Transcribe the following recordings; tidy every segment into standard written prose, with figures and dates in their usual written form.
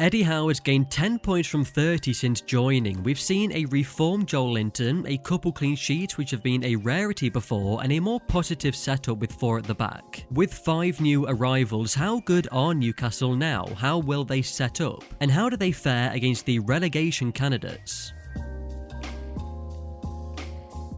Eddie Howe has gained 10 points from 30 since joining. We've seen a reformed Joelinton, a couple clean sheets which have been a rarity before, and a more positive setup with 4 at the back. With 5 new arrivals, how good are Newcastle now? How will they set up? And how do they fare against the relegation candidates?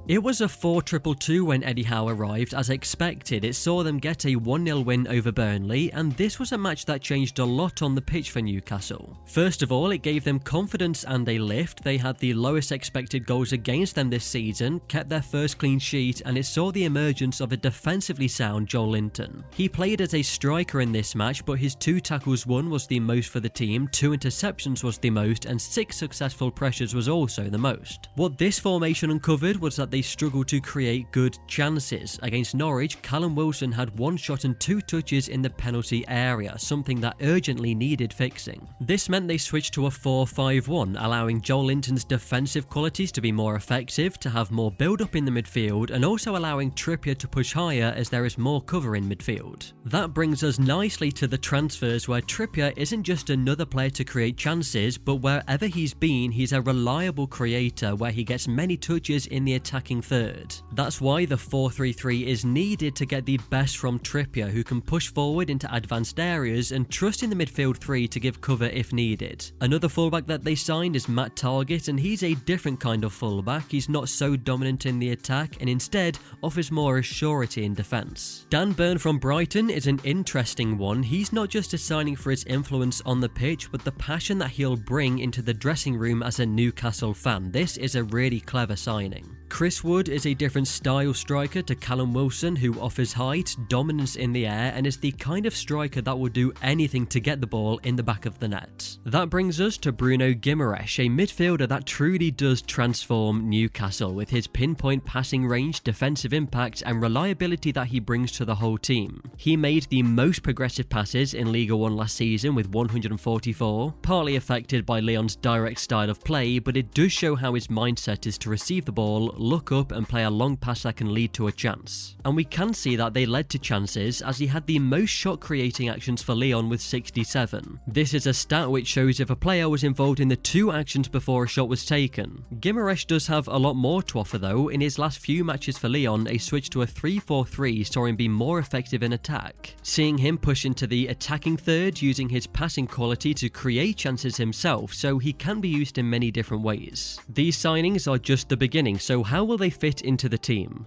It was a 4-2-2 when Eddie Howe arrived. As expected, it saw them get a 1-0 win over Burnley, and this was a match that changed a lot on the pitch for Newcastle. First of all, it gave them confidence and a lift. They had the lowest expected goals against them this season, kept their first clean sheet, and it saw the emergence of a defensively sound Joelinton. He played as a striker in this match, but his 2 tackles won was the most for the team, 2 interceptions was the most, and 6 successful pressures was also the most. What this formation uncovered was that they struggled to create good chances. Against Norwich, Callum Wilson had 1 shot and 2 touches in the penalty area, something that urgently needed fixing. This meant they switched to a 4-5-1, allowing Joelinton's defensive qualities to be more effective, to have more build-up in the midfield, and also allowing Trippier to push higher as there is more cover in midfield. That brings us nicely to the transfers, where Trippier isn't just another player to create chances, but wherever he's been, he's a reliable creator where he gets many touches in the attacking third. That's why the 4-3-3 is needed to get the best from Trippier, who can push forward into advanced areas and trust in the midfield 3 to give cover if needed. Another fullback that they signed is Matt Targett, and he's a different kind of fullback. He's not so dominant in the attack and instead offers more assurity in defence. Dan Burn from Brighton is an interesting one. He's not just a signing for his influence on the pitch, but the passion that he'll bring into the dressing room as a Newcastle fan. This is a really clever signing. Chris Wood is a different style striker to Callum Wilson, who offers height, dominance in the air, and is the kind of striker that will do anything to get the ball in the back of the net. That brings us to Bruno Guimaraes, a midfielder that truly does transform Newcastle with his pinpoint passing range, defensive impact, and reliability that he brings to the whole team. He made the most progressive passes in Liga 1 last season with 144, partly affected by Lyon's direct style of play, but it does show how his mindset is to receive the ball, look up and play a long pass that can lead to a chance. And we can see that they led to chances, as he had the most shot creating actions for Lyon with 67. This is a stat which shows if a player was involved in the 2 actions before a shot was taken. Guimaraes does have a lot more to offer though. In his last few matches for Lyon, a switch to a 3-4-3 saw him be more effective in attack. Seeing him push into the attacking third, using his passing quality to create chances himself, so he can be used in many different ways. These signings are just the beginning, so how will they fit into the team?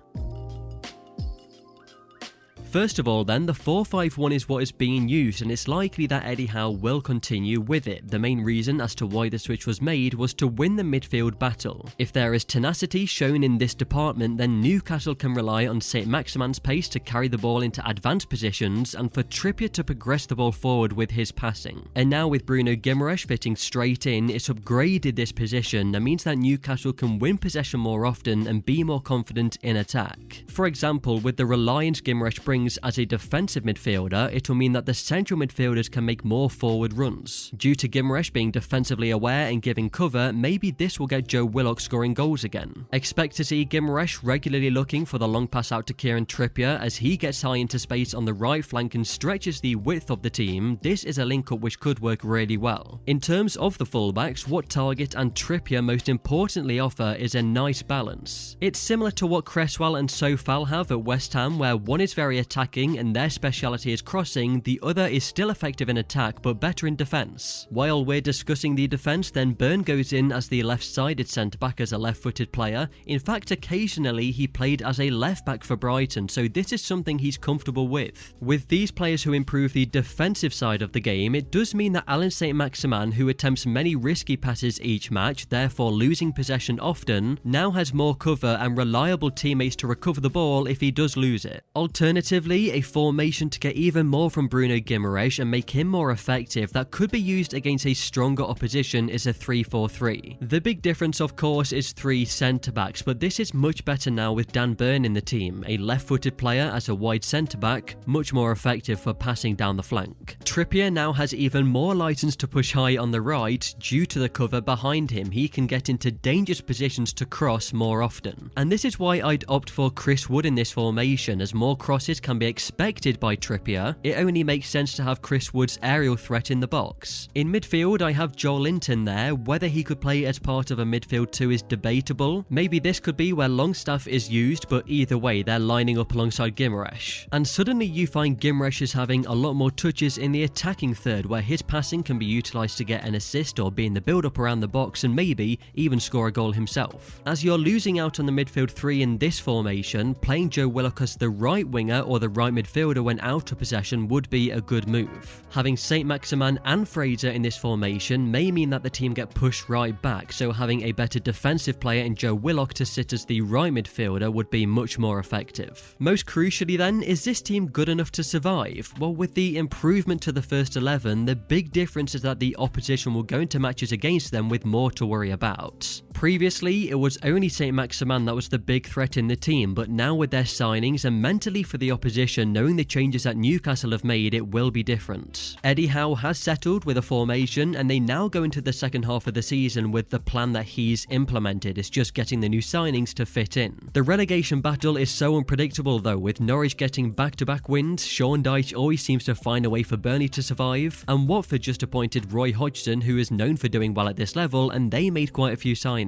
First of all then, the 4-5-1 is what is being used, and it's likely that Eddie Howe will continue with it. The main reason as to why the switch was made was to win the midfield battle. If there is tenacity shown in this department, then Newcastle can rely on Saint-Maximin's pace to carry the ball into advanced positions, and for Trippier to progress the ball forward with his passing. And now with Bruno Guimaraes fitting straight in, it's upgraded this position. That means that Newcastle can win possession more often and be more confident in attack. For example, with the reliance Guimaraes brings as a defensive midfielder, it will mean that the central midfielders can make more forward runs. Due to Guimaraes being defensively aware and giving cover, maybe this will get Joe Willock scoring goals again. Expect to see Guimaraes regularly looking for the long pass out to Keiran Trippier as he gets high into space on the right flank and stretches the width of the team. This is a link-up which could work really well. In terms of the fullbacks, what Targett and Trippier most importantly offer is a nice balance. It's similar to what Cresswell and Sofal have at West Ham, where one is very attacking and their speciality is crossing, the other is still effective in attack but better in defence. While we're discussing the defence, then Burn goes in as the left-sided centre-back as a left-footed player. In fact, occasionally he played as a left-back for Brighton, so this is something he's comfortable with. With these players who improve the defensive side of the game, it does mean that Allan Saint-Maximin, who attempts many risky passes each match, therefore losing possession often, now has more cover and reliable teammates to recover the ball if he does lose it. Alternatively, a formation to get even more from Bruno Guimaraes and make him more effective that could be used against a stronger opposition is a 3-4-3. The big difference of course is 3 centre-backs, but this is much better now with Dan Burn in the team, a left-footed player as a wide centre-back, much more effective for passing down the flank. Trippier now has even more license to push high on the right due to the cover behind him. He can get into dangerous positions to cross more often. And this is why I'd opt for Chris Wood in this formation, as more crosses can be expected by Trippier, it only makes sense to have Chris Wood's aerial threat in the box. In midfield, I have Joel Linton there. Whether he could play as part of a midfield 2 is debatable. Maybe this could be where Longstaff is used, but either way, they're lining up alongside Guimaraes. And suddenly you find Guimaraes is having a lot more touches in the attacking third, where his passing can be utilised to get an assist or be in the build-up around the box and maybe even score a goal himself. As you're losing out on the midfield 3 in this formation, playing Joe Willock as the right winger or the right midfielder when out of possession would be a good move. Having Saint-Maximin and Fraser in this formation may mean that the team get pushed right back, so having a better defensive player in Joe Willock to sit as the right midfielder would be much more effective. Most crucially then, is this team good enough to survive? Well, with the improvement to the first 11, the big difference is that the opposition will go into matches against them with more to worry about. Previously, it was only Saint-Maximin that was the big threat in the team, but now with their signings and mentally for the opposition, knowing the changes that Newcastle have made, it will be different. Eddie Howe has settled with a formation, and they now go into the second half of the season with the plan that he's implemented. It's just getting the new signings to fit in. The relegation battle is so unpredictable though, with Norwich getting back-to-back wins, Sean Dyche always seems to find a way for Burnley to survive, and Watford just appointed Roy Hodgson, who is known for doing well at this level, and they made quite a few signings.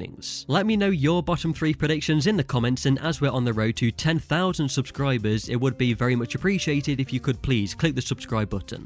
Let me know your bottom 3 predictions in the comments, and as we're on the road to 10,000 subscribers, it would be very much appreciated if you could please click the subscribe button.